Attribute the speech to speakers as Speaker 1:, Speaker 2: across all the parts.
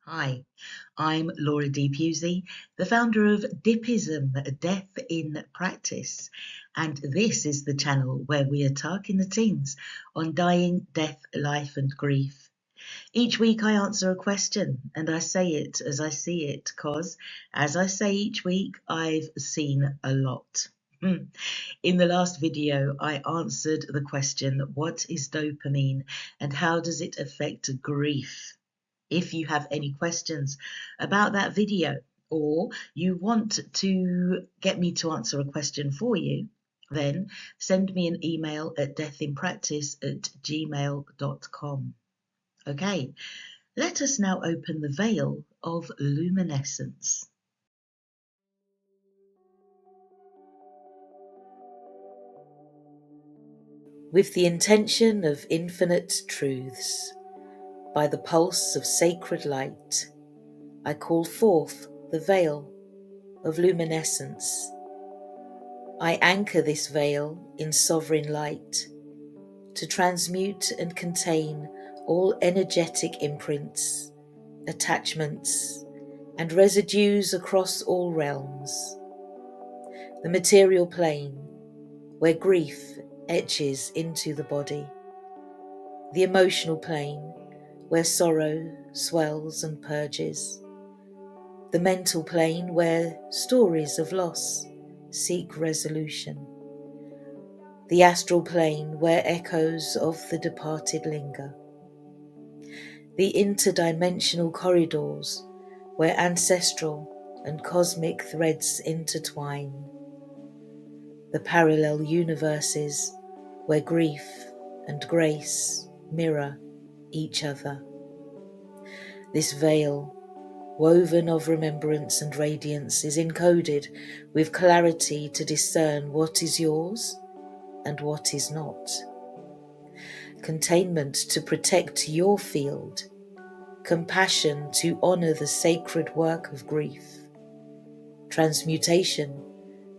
Speaker 1: Hi, I'm Laura D. Pusey, the founder of Dipism, Death in Practice, and this is the channel where we attack the teens on dying, death, life and grief. Each week I answer a question and I say it as I see it, cause, as I say each week, I've seen a lot. In the last video, I answered the question, what is dopamine and how does it affect grief? If you have any questions about that video or you want to get me to answer a question for you, then send me an email at deathinpractice@gmail.com. Okay, let us now open the veil of luminescence. With the intention of infinite truths, by the pulse of sacred light, I call forth the veil of luminescence. I anchor this veil in sovereign light to transmute and contain all energetic imprints, attachments, and residues across all realms. The material plane, where grief etches into the body. The emotional plane, where sorrow swells and purges. The mental plane, where stories of loss seek resolution. The astral plane, where echoes of the departed linger. The interdimensional corridors, where ancestral and cosmic threads intertwine. The parallel universes, where grief and grace mirror each other. This veil, woven of remembrance and radiance, is encoded with clarity to discern what is yours and what is not. Containment to protect your field, compassion to honour the sacred work of grief, transmutation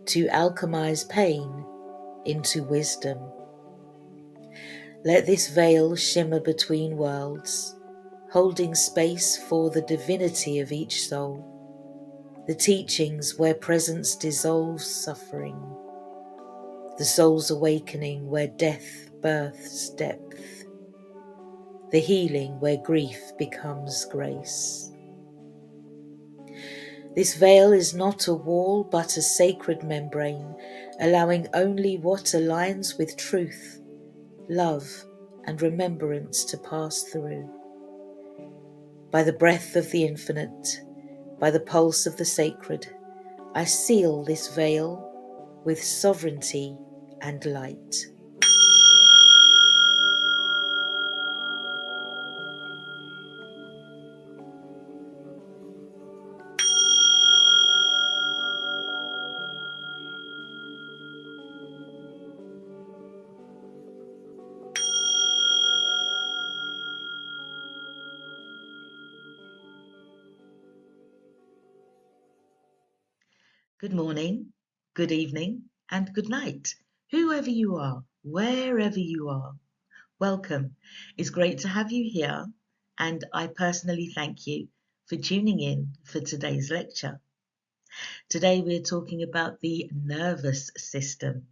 Speaker 1: to alchemize pain into wisdom. Let this veil shimmer between worlds, holding space for the divinity of each soul, the teachings where presence dissolves suffering, the soul's awakening where death births depth, the healing where grief becomes grace. This veil is not a wall but a sacred membrane, allowing only what aligns with truth, love, and remembrance to pass through. By the breath of the infinite, by the pulse of the sacred, I seal this veil with sovereignty and light. Good morning, good evening, and good night, whoever you are, wherever you are. Welcome. It's great to have you here, and I personally thank you for tuning in for today's lecture. Today we're talking about the nervous system.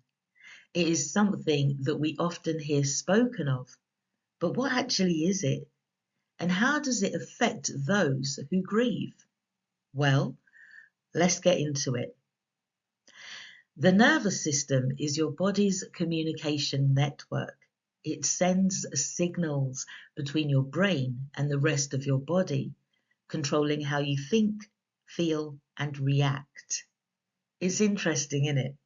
Speaker 1: It is something that we often hear spoken of, but what actually is it? And how does it affect those who grieve? Well, let's get into it. The nervous system is your body's communication network. It sends signals between your brain and the rest of your body, controlling how you think, feel, and react. It's interesting, isn't it?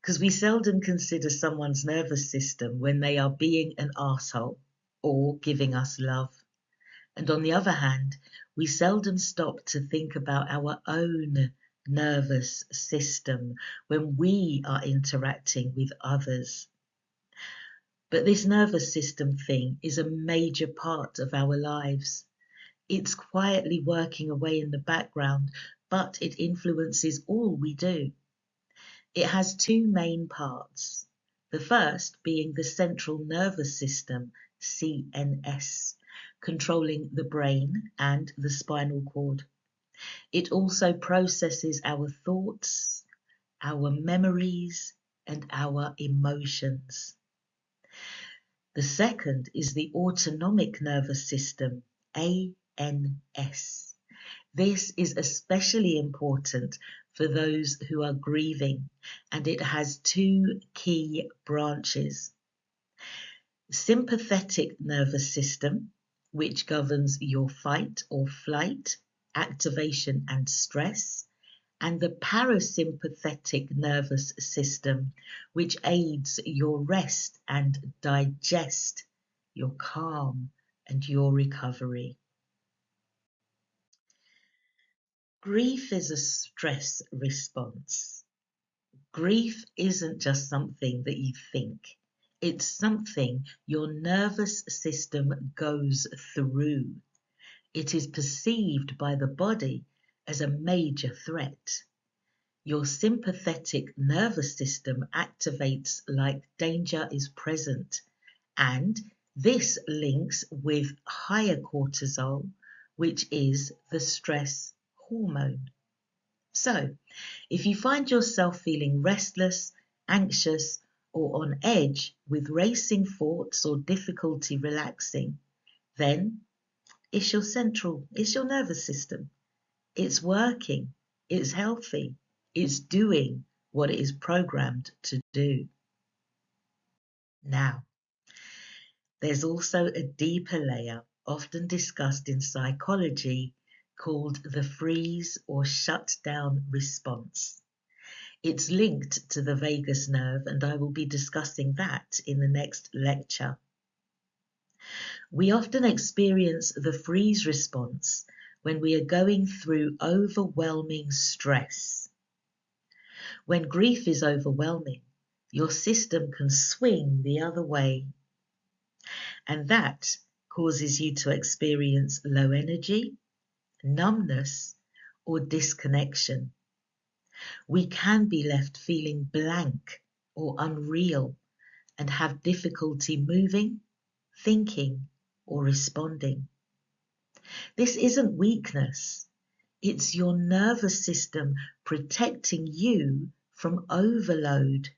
Speaker 1: Because we seldom consider someone's nervous system when they are being an arsehole or giving us love. And on the other hand, we seldom stop to think about our own nervous system when we are interacting with others. But this nervous system thing is a major part of our lives. It's quietly working away in the background, but it influences all we do. It has two main parts. The first being the central nervous system, CNS, controlling the brain and the spinal cord. It also processes our thoughts, our memories, and our emotions. The second is the autonomic nervous system, ANS. This is especially important for those who are grieving, and it has two key branches. Sympathetic nervous system, which governs your fight or flight, activation and stress, and the parasympathetic nervous system, which aids your rest and digest, your calm and your recovery. Grief is a stress response. Grief isn't just something that you think. It's something your nervous system goes through. It is perceived by the body as a major threat. Your sympathetic nervous system activates like danger is present, and this links with higher cortisol, which is the stress hormone. So, if you find yourself feeling restless, anxious, or on edge with racing thoughts or difficulty relaxing, then it's your nervous system. It's working, it's healthy, it's doing what it is programmed to do. Now, there's also a deeper layer, often discussed in psychology, called the freeze or shutdown response. It's linked to the vagus nerve, and I will be discussing that in the next lecture. We often experience the freeze response when we are going through overwhelming stress. When grief is overwhelming, your system can swing the other way, and that causes you to experience low energy, numbness, or disconnection. We can be left feeling blank or unreal and have difficulty moving, thinking, or responding. This isn't weakness. It's your nervous system protecting you from overload.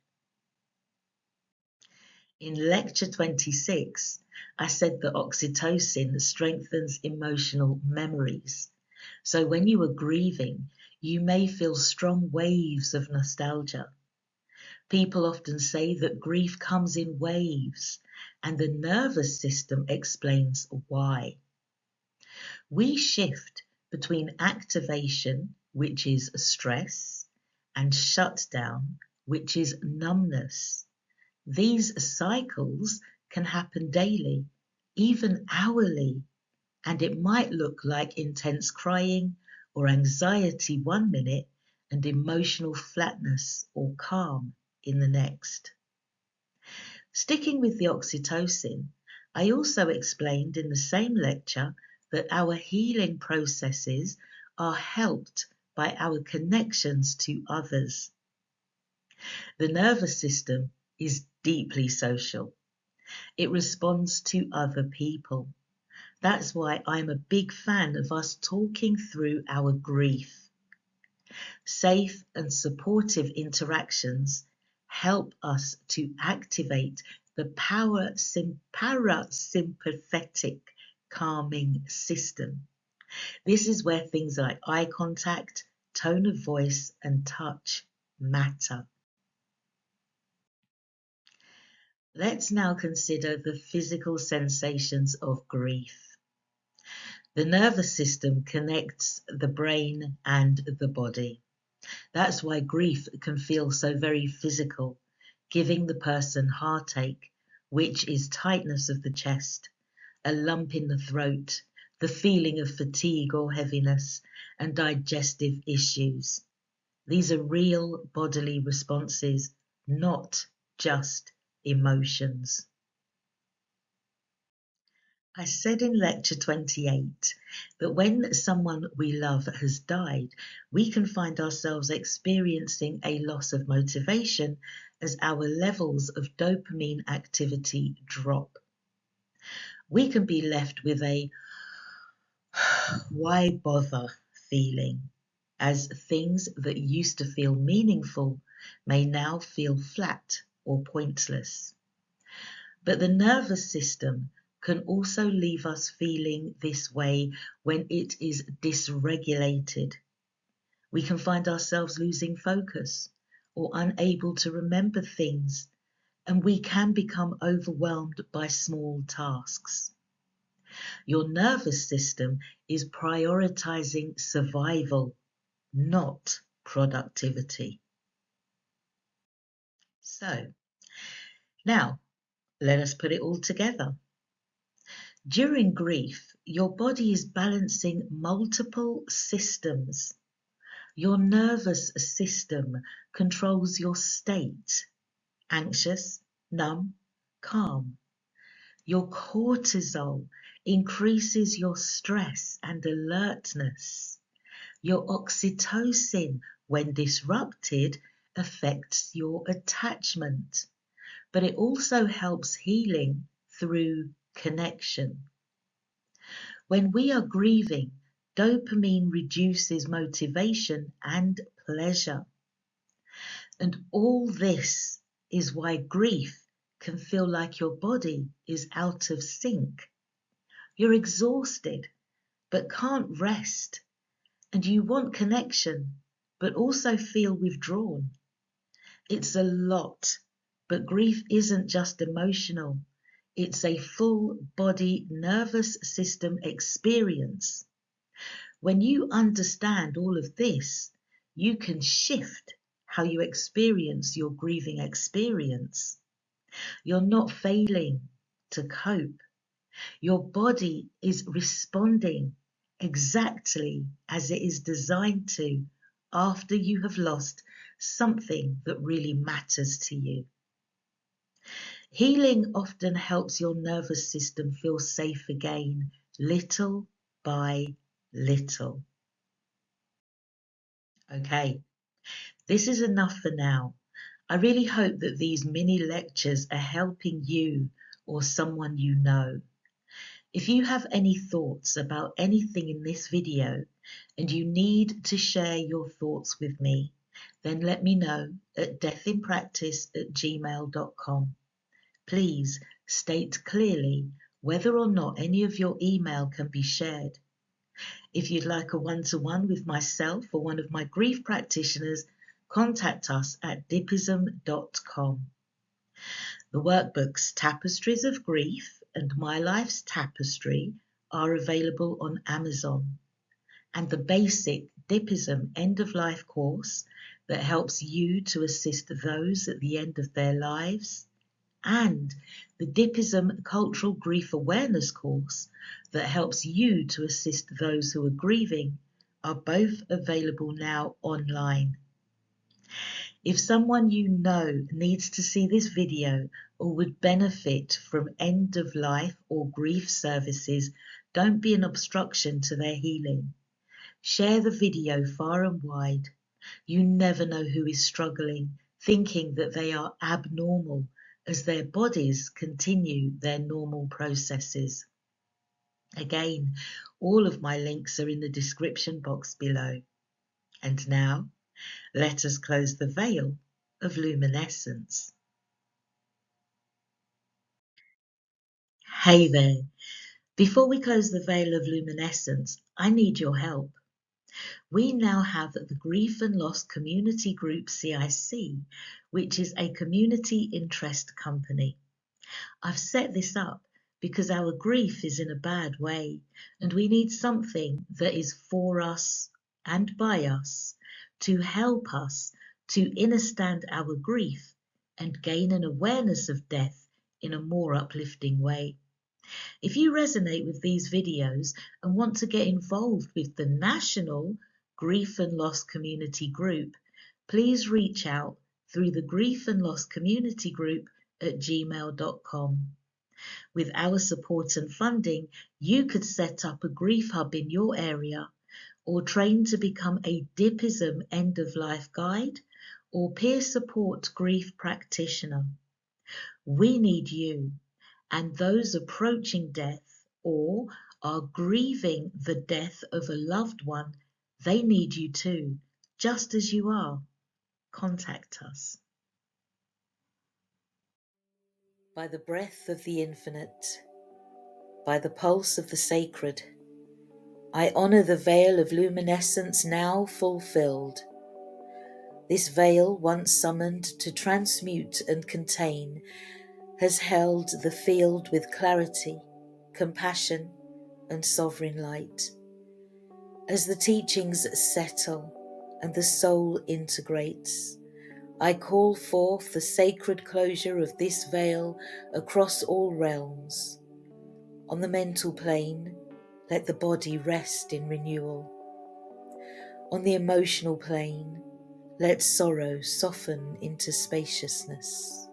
Speaker 1: In lecture 26, I said that oxytocin strengthens emotional memories. So when you are grieving, you may feel strong waves of nostalgia. People often say that grief comes in waves, and the nervous system explains why. We shift between activation, which is stress, and shutdown, which is numbness. These cycles can happen daily, even hourly, and it might look like intense crying or anxiety one minute and emotional flatness or calm in the next. Sticking with the oxytocin, I also explained in the same lecture that our healing processes are helped by our connections to others. The nervous system is deeply social. It responds to other people. That's why I'm a big fan of us talking through our grief. Safe and supportive interactions help us to activate the parasympathetic calming system. This is where things like eye contact, tone of voice, and touch matter. Let's now consider the physical sensations of grief. The nervous system connects the brain and the body. That's why grief can feel so very physical, giving the person heartache, which is tightness of the chest, a lump in the throat, the feeling of fatigue or heaviness, and digestive issues. These are real bodily responses, not just emotions. I said in lecture 28 that when someone we love has died, we can find ourselves experiencing a loss of motivation as our levels of dopamine activity drop. we can be left with a why bother feeling, as things that used to feel meaningful may now feel flat or pointless. But the nervous system can also leave us feeling this way when it is dysregulated. We can find ourselves losing focus or unable to remember things, and we can become overwhelmed by small tasks. Your nervous system is prioritizing survival, not productivity. So, now let us put it all together. During grief, your body is balancing multiple systems. Your nervous system controls your state: anxious, numb, calm. Your cortisol increases your stress and alertness. Your oxytocin, when disrupted, affects your attachment, but it also helps healing through connection. When we are grieving, dopamine reduces motivation and pleasure. And all this is why grief can feel like your body is out of sync. You're exhausted, but can't rest. And you want connection, but also feel withdrawn. It's a lot, but grief isn't just emotional. It's a full body nervous system experience. When you understand all of this, you can shift how you experience your grieving experience. You're not failing to cope. Your body is responding exactly as it is designed to after you have lost something that really matters to you. Healing often helps your nervous system feel safe again, little by little. Okay, this is enough for now. I really hope that these mini lectures are helping you or someone you know. If you have any thoughts about anything in this video and you need to share your thoughts with me, then let me know at deathinpractice@gmail.com. Please state clearly whether or not any of your email can be shared. If you'd like a one-to-one with myself or one of my grief practitioners, contact us at dippism.com. The workbooks Tapestries of Grief and My Life's Tapestry are available on Amazon, and the basic Dippism end-of-life course that helps you to assist those at the end of their lives, and the Dippism Cultural Grief Awareness course that helps you to assist those who are grieving are both available now online. If someone you know needs to see this video or would benefit from end-of-life or grief services, don't be an obstruction to their healing. Share the video far and wide. You never know who is struggling, thinking that they are abnormal as their bodies continue their normal processes. Again, all of my links are in the description box below. And now, let us close the veil of luminescence. Hey there! Before we close the veil of luminescence, I need your help. We now have the Grief and Loss Community Group CIC, which is a community interest company. I've set this up because our grief is in a bad way, and we need something that is for us and by us to help us to understand our grief and gain an awareness of death in a more uplifting way. If you resonate with these videos and want to get involved with the national Grief and Loss Community Group, please reach out through the Grief and Loss Community Group at gmail.com. With our support and funding, you could set up a grief hub in your area, or train to become a Dippism end-of-life guide or peer support grief practitioner. We need you, and those approaching death or are grieving the death of a loved one, they need you too, just as you are. Contact us. By the breath of the infinite, by the pulse of the sacred, I honour the veil of luminescence now fulfilled. This veil, once summoned to transmute and contain, has held the field with clarity, compassion, and sovereign light. As the teachings settle and the soul integrates, I call forth the sacred closure of this veil across all realms. On the mental plane, let the body rest in renewal. On the emotional plane, let sorrow soften into spaciousness.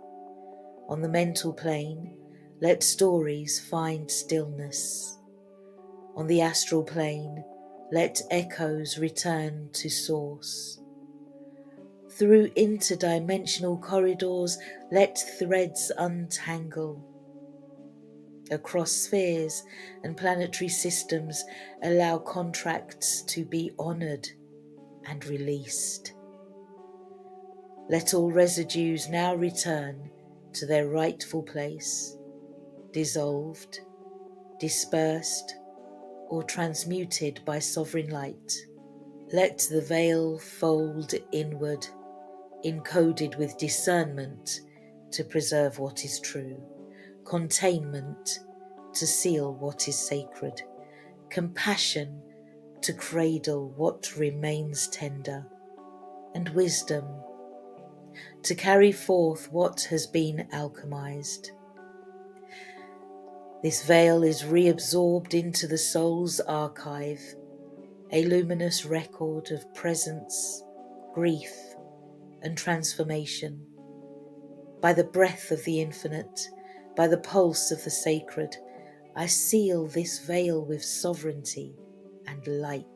Speaker 1: On the mental plane, let stories find stillness. On the astral plane, let echoes return to source. Through interdimensional corridors, let threads untangle. Across spheres and planetary systems, allow contracts to be honoured and released. Let all residues now return to their rightful place, dissolved, dispersed, or transmuted by sovereign light. Let the veil fold inward, encoded with discernment to preserve what is true, containment to seal what is sacred, compassion to cradle what remains tender, and wisdom to carry forth what has been alchemized. This veil is reabsorbed into the soul's archive, a luminous record of presence, grief, and transformation. By the breath of the infinite, by the pulse of the sacred, I seal this veil with sovereignty and light.